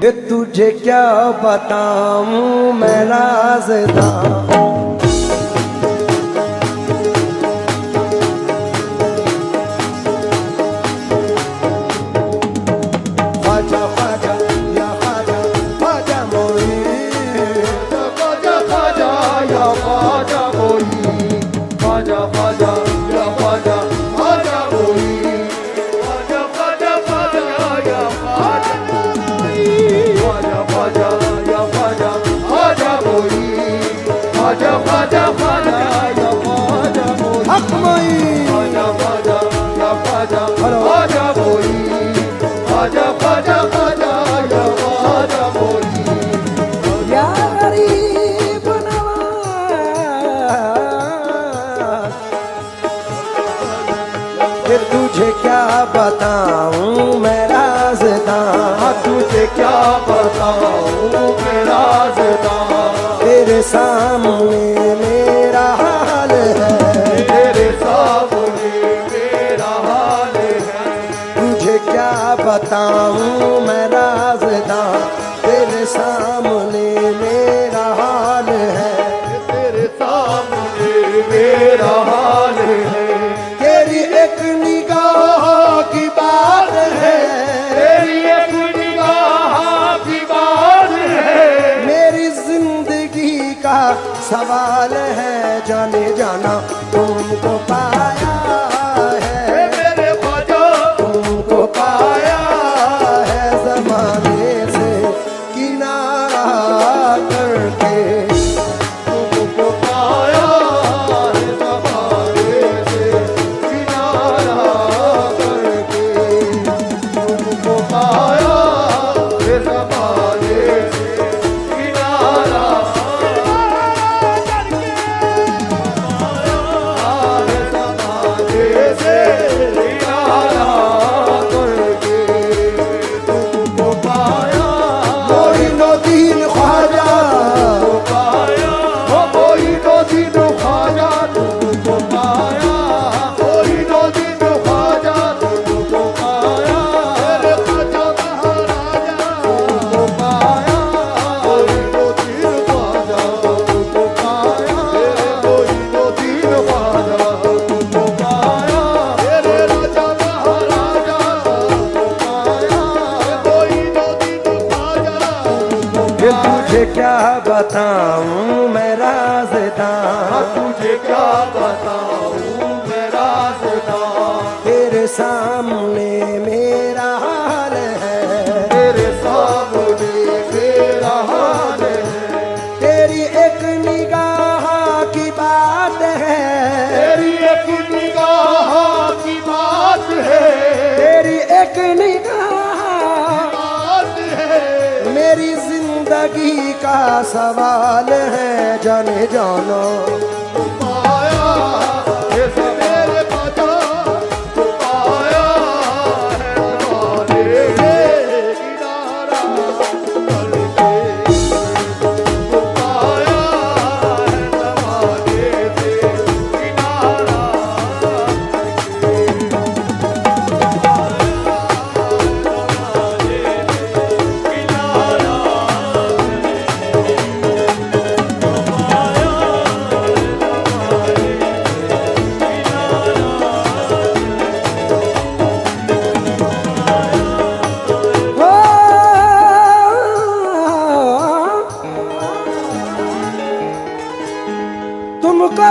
ये तुझे क्या बताऊं मैं राज़दां। तुझे क्या बताऊं मैं राज़दां, तुझे क्या बताऊं मैं राज़दां। तेरे सामने मेरा हाल है, तेरे सामने मेरा हाल है। तुझे क्या बताऊं मैं राज़दां, तेरे सामने मेरा हाल है, तेरे सामने मेरा हाल है। तेरी एक निगाह की बात है, तेरी एक निगाह की बात है। मेरी जिंदगी का सवाल है, जाने जाना तुमको पाया है, मेरे ख्वाजा तुमको पाया है ज़माने से किनारा करके, तुमको पाया है ज़माने से किनारा करके, तुमको पाया है ज़माने से किनारा करके, पाया है ज़माने से किनारा करके, तुमको पाया मोइनुद्दीन ख्वाजा, मोइनुद्दीन ख्वाजा तुमको पाया, मोइनुद्दीन ख्वाजा तुमको पाया, मेरे ख्वाजा महाराजा तुमको पाया, मोइनुद्दीन ख्वाजा तुमको पाया, मेरे मोइनुद्दीन ख्वाजा तुमको पाया, मेरे राजा महाराजा तुमको पाया, मोइनुद्दीन ख्वाजा ये तुझे क्या बताऊं मैं राज़दां, तुझे क्या बताऊं मैं राज़दां। तेरे सामने मेरा हाल है, तेरे सामने मेरा हाल है। तेरी एक निगाह की बात है, तेरी एक निगाह की बात है, तेरी एक निगाह बात है। मेरी जिंदगी का सवाल है, जाने जानो पाया है मेरे ख्वाजा,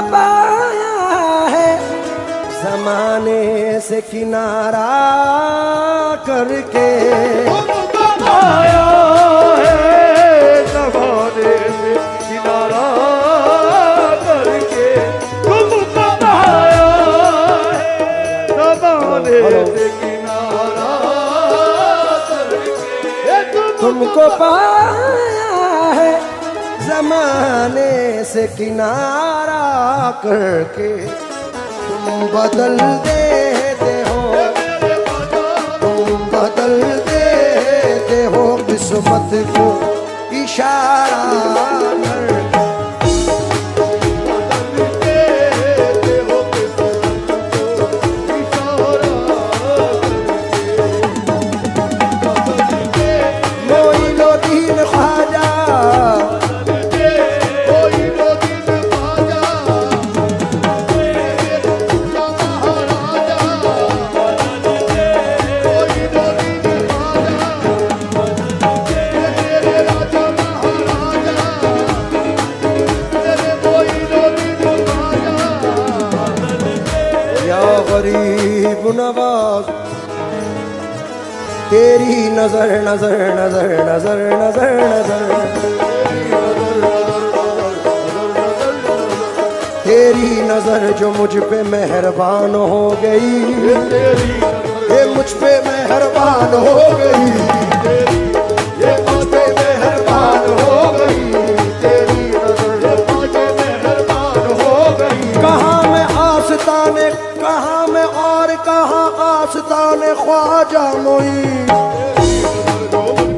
पाया है ज़माने से किनारा करके, पाया है ज़माने से किनारा तुमको पाया है ज़माने से किनारा करके, तुमको पाया है ज़माने से किनारा करके, तुमको पाया है ज़माने से किनारा करके, तुमको पाया है ज़माने से किनारा करके, तुम बदल देते हो, तुम बदल देते हो किस्मत को इशारा करके, इशारा करके, मोइनुद्दीन या गरीब नवाज, तेरी नजर नजर नजर नजर नजर नजर, तेरी नजर जो मुझ पे मेहरबान हो गई, ये मुझ पे मेहरबान हो गई, ये मुझ पे मेहरबान हो गई, तेरी नजर मुझ पे मेहरबान हो गई। कहाँ मैं आस्ताने, कहाँ मैं और कहाँ आस्ताने ख्वाजा मोई,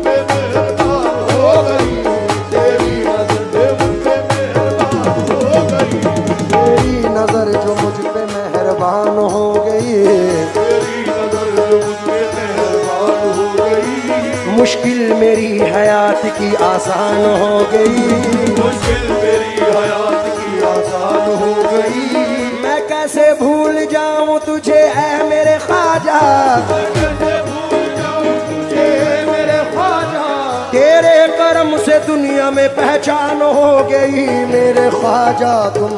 मेहरबान हो गई, तेरी नजर जो मुझ पे मेहरबान हो गई। मुश्किल मेरी हयात की आसान हो गई, मुश्किल मेरी हयात की आसान हो गई। मैं कैसे भूल जाऊं तुझे ऐ मेरे ख्वाजा, मैं कैसे भूल जाऊं तुझे ऐ मेरे ख्वाजा, तेरे करम से दुनिया में पहचान हो गई मेरे ख्वाजा। तुम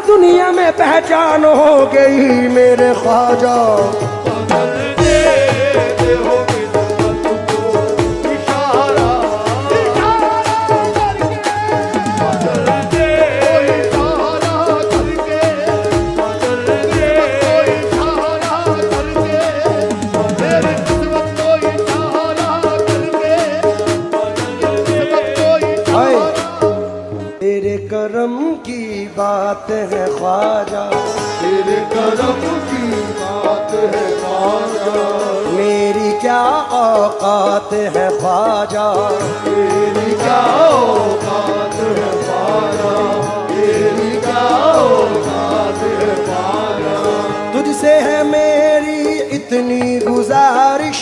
दुनिया में पहचान हो गई मेरे ख्वाजा। करम की बात है ख्वाजा, तेरे करम की बात है ख्वाजा, मेरी क्या औकात है ख्वाजा, मेरी क्या औकात है ख्वाजा, मेरी क्या औकात है ख्वाजा। तुझसे है मेरी इतनी गुजारिश,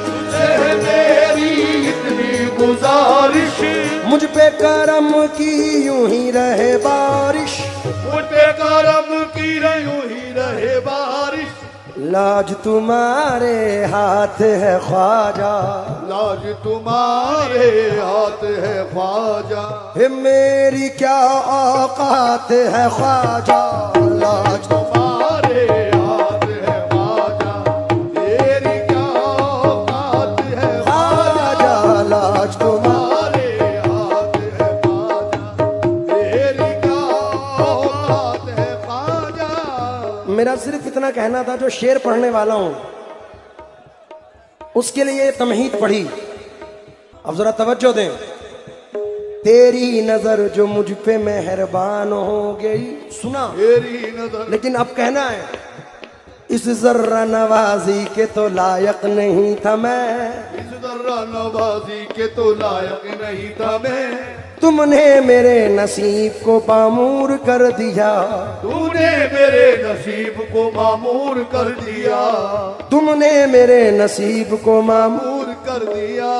तुझसे है मेरी इतनी गुजारिश, मुझ पे करम की यूं ही रहे बारिश, मुझ पे करम की यूं ही रहे बारिश। लाज तुम्हारे हाथ है ख्वाजा, लाज तुम्हारे हाथ है ख्वाजा, हे मेरी क्या औकात है ख्वाजा, लाज तुम्हारे हाथ है ख्वाजा, मेरी क्या औकात है ख्वाजा, लाज तुम्हारे मेरा सिर्फ इतना कहना था, जो शेर पढ़ने वाला हूं उसके लिए तमहीद पढ़ी। अब जरा तवज्जो दें। तेरी नजर जो मुझ पे मेहरबान हो गई, सुना तेरी नजर, लेकिन अब कहना है इस जर्रा नवाजी के तो लायक नहीं था मैं, इस जर्रा नवाजी के तो लायक नहीं था मैं, तुमने मेरे नसीब को मामूर कर दिया, तूने मेरे नसीब को मामूर कर दिया, तुमने मेरे नसीब को मामूर कर दिया।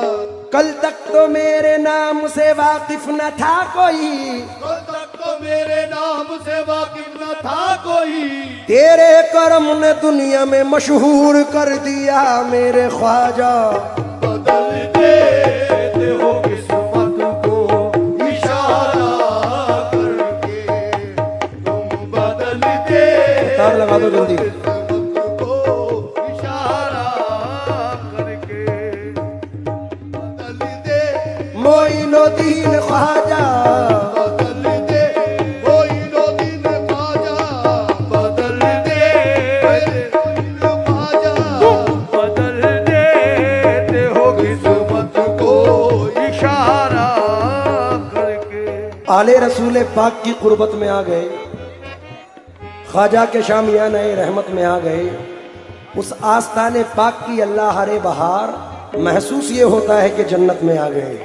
कल तक तो मेरे नाम से वाकिफ न था कोई, कल तक तो मेरे नाम से वाकिफ न था कोई, तेरे करम ने दुनिया में मशहूर कर दिया मेरे ख्वाजा। बदल देते हो किस्मत को इशारा करके, तुम बदल दे, तार लगा दो जल्दी, मोइनुद्दीन ख्वाजा बदल दे, मोइनुद्दीन ख्वाजा बदल दे, ख्वाजा बदल देते हो किस्मत को इशारा करके। आले रसूल पाक की कुर्बत में आ गए, ख्वाजा के शामियाने रहमत में आ गए, उस आस्ताने पाक की अल्लाह हरे बहार महसूस ये होता है कि जन्नत में आ गए।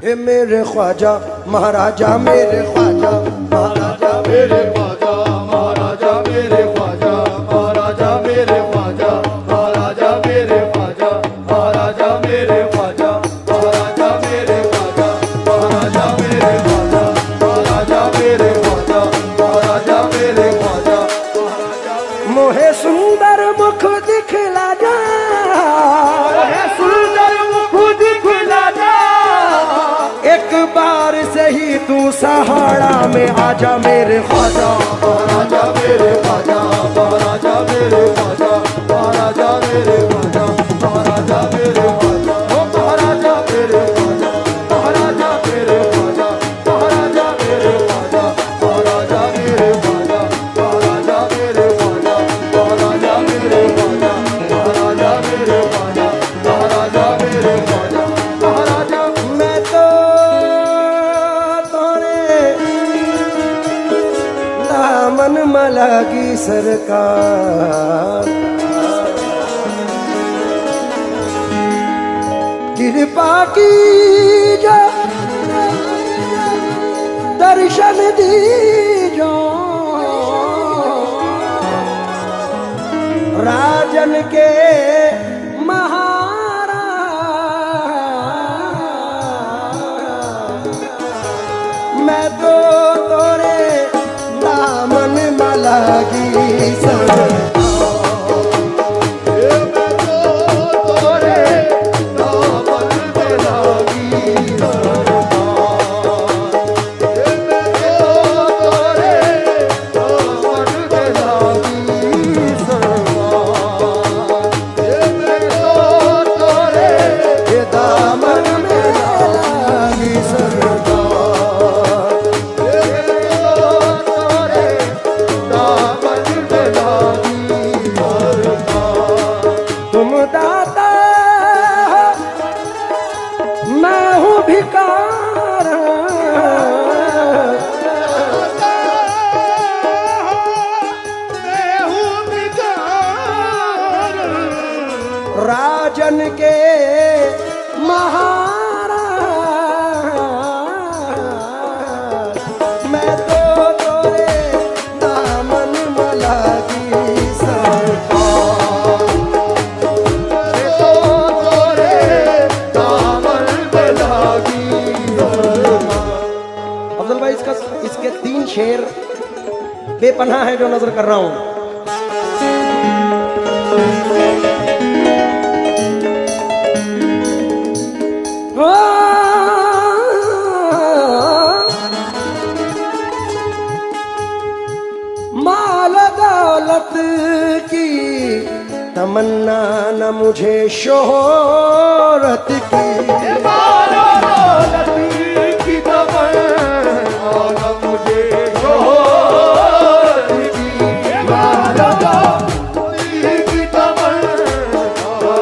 हे मेरे ख्वाजा महाराजा, मेरे ख्वाजा महाराजा, मेरे ख्वाजा महाराजा, मेरे ख्वाजा महाराजा, मेरे ख्वाजा महाराजा, मेरे ख्वाजा महाराजा, मेरे ख्वाजा महाराजा, मेरे ख्वाजा महाराजा, मेरे ख्वाजा महाराजा, मेरे ख्वाजा महाराजा, मेरे ख्वाजा महाराजा। मोहे सुंदर मुख दिखला जा, सुंदर मुख दिखला जा, एक बार से ही तू सहारा में आजा मेरे ख्वाजा महाराजा, मेरे ख्वाजा महाराजा, मेरे ख्वाजा महाराजा, मेरे ख्वाजा महाराजा, मेरे ख्वाजा ओ महाराजा, मेरे ख्वाजा महाराजा, मेरे ख्वाजा महाराजा, मेरे ख्वाजा महाराजा, मेरे ख्वाजा महाराजा, मेरे ख्वाजा महाराजा, मेरे ख्वाजा महाराजा, मेरे ख्वाजा महाराजा, मेरे ख्वाजा महाराजा। मैं तो तोरे दामन मलागी सरकार, कृपा की जो दर्शन दीजो, राजन के महाराज मैं तो तोरे दामन मलागी सरकार। राजन के महाराज मैं तो तोरे दामन मलागी सरकार, मैं तो तोरे दामन मलागी सरकार। अफजल भाई इसके 3 शेर बेपनाह है जो नजर कर रहा हूं। माल दौलत की तमन्ना न मुझे शोहरत की, माल दौलत की तमन्ना न मुझे शोहरत की, माल दौलत की तमन्ना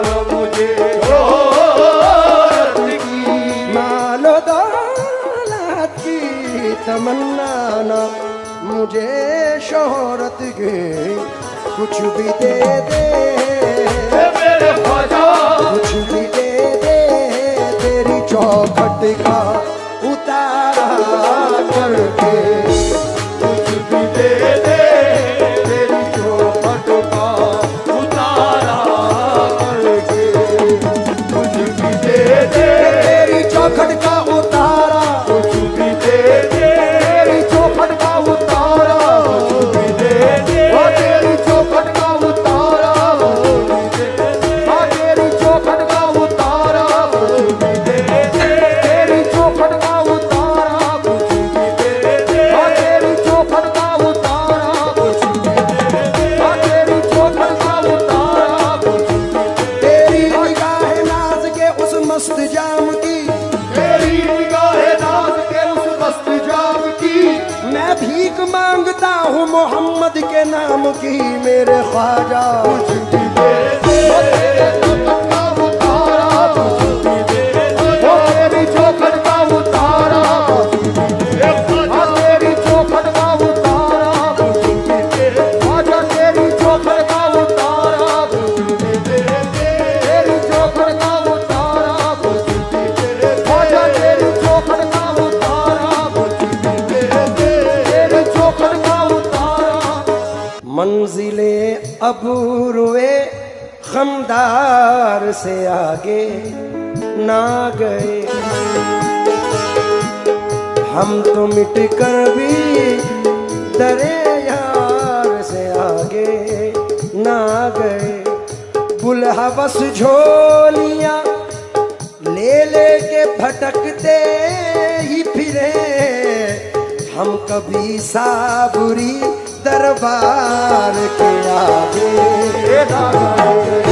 न मुझे शोहरत की, माल दौलत की तमन्ना न मुझे शोहरत की, कुछ भी दे दे मेरे ख्वाजा, कुछ भी दे दे तेरी चौखट का उतारा करके, कुछ भी दे दे तेरी चौखट का उतारा करके, कुछ भी दे दे तेरी चौखट का उतारा, कुछ भी दे दे तेरी चौखट का उतारा, कुछ भी दे दे तेरी चौखट का उतारा, तेरी चौखट का उतारा, कुछ भी दे दे तेरी चौखट का उतारा, कुछ भी दे दे तेरी चौखट का उतारा, कुछ भी दे दे तेरी चौखट का उतारा, कुछ भी दे तेरी निगाह नाज के उस मस्त जाम की, तेरी निगाह नाज के उस मस्त जाम की, मैं भीख मांगता हूँ मोहम्मद के नाम की मेरे ख्वाजा, कुछ भी दे दे तेरी चौखट का उतारा, कुछ भी दे दे तेरी चौखट का उतारा, कुछ भी दे दे तेरी चौखट का उतारा, कुछ भी दे तेरी चौखट का उतारा, कुछ मरहमदार से आगे ना गए। हम तो मिट कर भी दरे यार से आगे ना गए। बुलहवस झोलियां ले लेके भटकते ही फिरे। हम कभी साबुरी दरबार के आगे ना गए।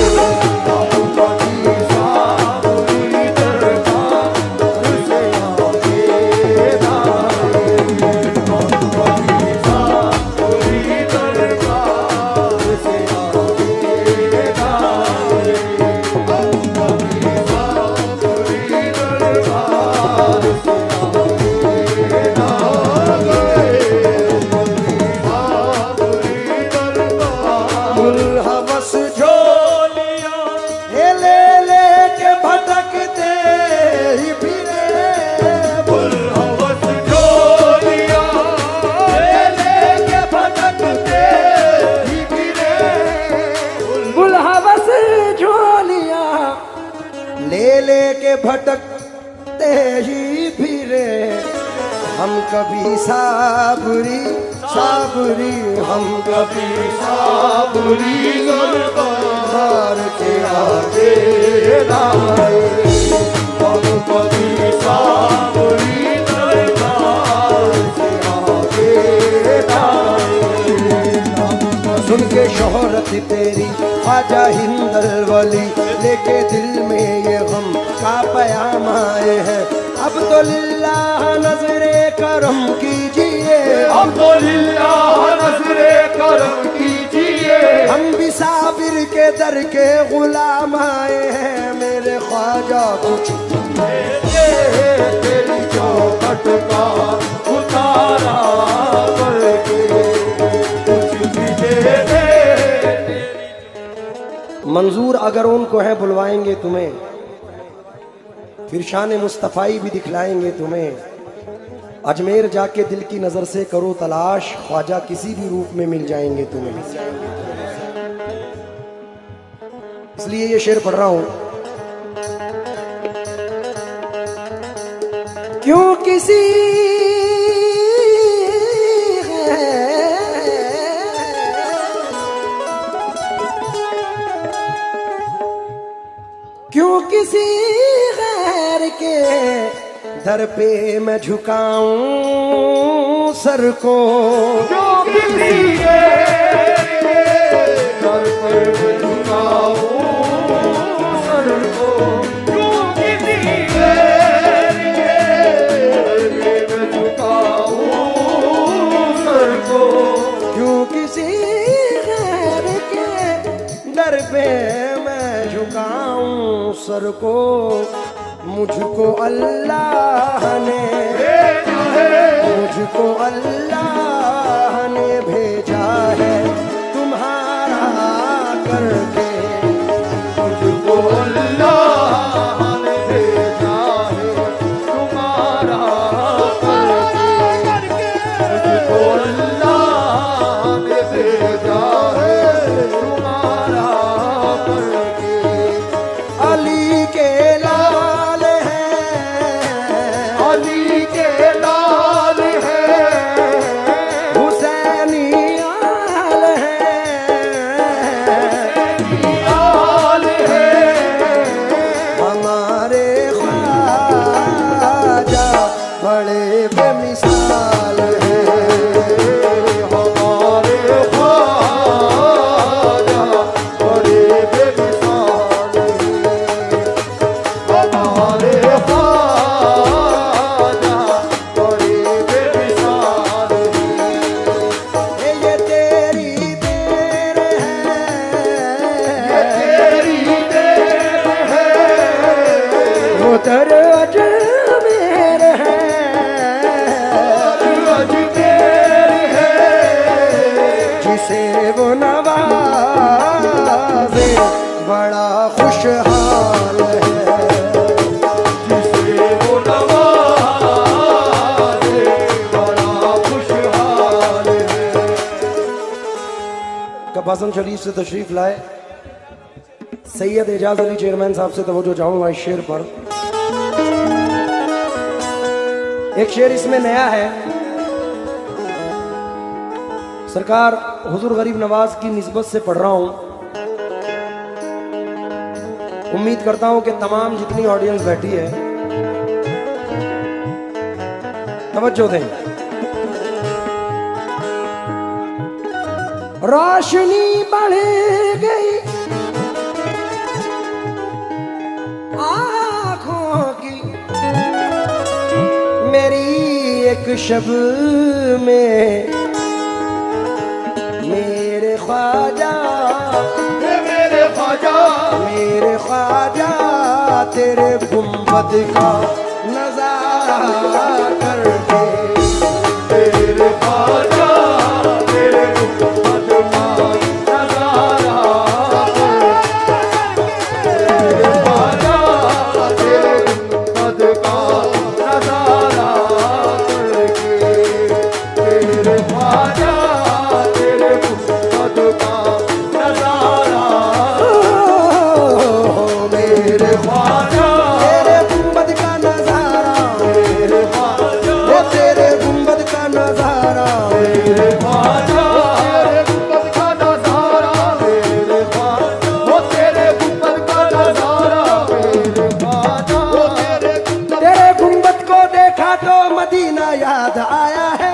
भटकते ही फिरे। हम कभी साबुरी साबुरी हम कभी साबुरी दरबार के आगे ना गए। हम कभी साबुरी दरबार के आगे ना गए। सुन के शोहरत तेरी ख्वाजा हिंदल वली लेके दिल में ये गम का पयाम आए हैं। अब तो लिल्लाह नजरे करम कीजिए। अब तो लिल्लाह नजरे करम कीजिए। हम भी साबिर के दर के गुलाम आए हैं। मेरे ख्वाजा कुछ तेरी चौखट का उतारा करके कुछ भी दे दे। मंजूर अगर उनको है बुलवाएंगे तुम्हें, फिर शान मुस्तफ़ाई भी दिखलाएंगे तुम्हें। अजमेर जाके दिल की नजर से करो तलाश, ख्वाजा किसी भी रूप में मिल जाएंगे तुम्हें। इसलिए ये शेर पढ़ रहा हूं। क्यों किसी क्यों किसी गैर के दर पे मैं झुकाऊं सर को। जो किसी गैर के दर पे मैं झुकाऊं सर को। जो किसी गैर के दर पे मैं झुकाऊं सर को। क्यों किसी गैर के दर पे मैं झुकाऊं सर को। मुझको अल्लाह ने भेजा है तुम्हारा करके। मुझको अल्लाह ने भेजा है तुम्हारा करके। मुझको अल्लाह ने भेजा है तुम्हारा करके। अली के बाज़म शरीफ से तशरीफ लाए। सैयद एजाज अली चेयरमैन साहब से तवज्जो चाहूंगा इस शेर पर। एक शेर इसमें नया है। सरकार हुजूर गरीब नवाज की निस्बत से पढ़ रहा हूं। उम्मीद करता हूं कि तमाम जितनी ऑडियंस बैठी है तवज्जो दें। रोशनी बढ़ गई आँखों की मेरी एक शब में, मेरे ख्वाजा मेरे ख्वाजा मेरे ख्वाजा तेरे गुंबद का नजारा करके, तेरे ख्वाजा तेरे गुंबद का नजारा करके, तेरे ख्वाजा तेरे गुंबद का नजारा करके, तेरे ख्वाजा तेरे गुंबद का नजारा, मेरे ख्वाजा तेरे गुंबद का नजारा, तेरे ख्वाजा वो तेरे गुंबद का नजारा, तेरे ख्वाजा तेरे गुंबद का नजारा, तेरे ख्वाजा वो तेरे गुंबद का नजारा, तेरे ख्वाजा वो तेरे तेरे गुंबद को देखा तो मदीना याद आया है,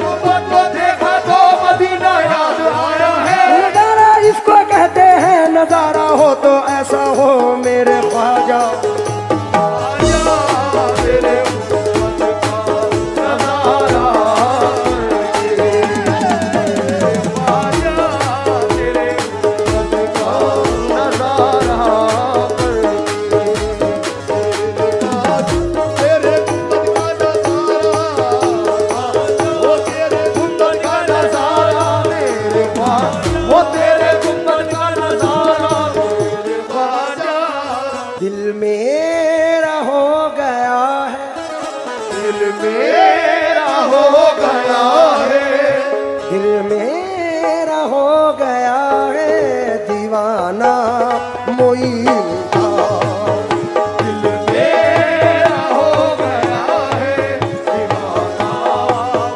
गुंबद को देखा तो मदीना याद आया है, नजारा इसको कहते हैं, नजारा हो तो ऐसा हो मेरे ख्वाजा, ख्वाजा तेरे गुंबद का नजारा करके, तेरे ख्वाजा तेरे गुंबद का नजारा करके, तेरे गुंबद का नजारा, वो तेरे गुंबद का नजारा, मेरे ख्वाजा वो तेरे गुंबद का नजारा, मेरे ख्वाजा दिल मेरा हो गया है, दिल मेरा हो गया है, दिल मेरा हो गया है दीवाना मोइन का, दिल मेरा हो गया है दीवाना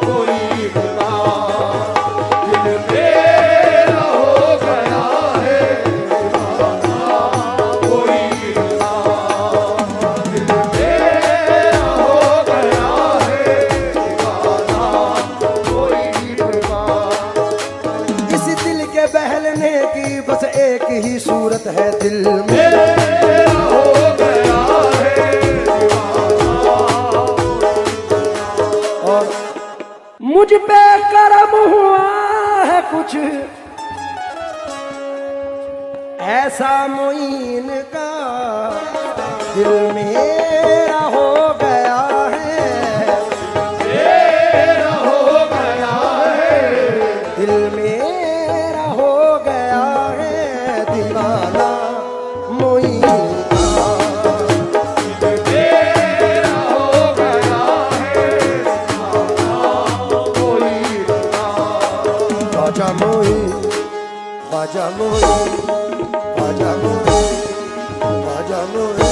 कोई का, दिल मेरा हो गया है दीवाना कोई का, दिल मेरा हो गया है दीवाना कोई का, इस दिल के बहलने की बस एक ही सूरत है दिल में, मेरा हो गया है दीवाना, और मुझ पे करम हुआ है कुछ ऐसा मोइन का, दिल मेरा हो गया है, मेरा हो गया है दिल मेरा हो गया है दीवाना मोइन का, मेरा हो गया है कोई का, ख्वाजा मोइन, ख्वाजा मोइन, ख्वाजा मोइन, ख्वाजा मोइन।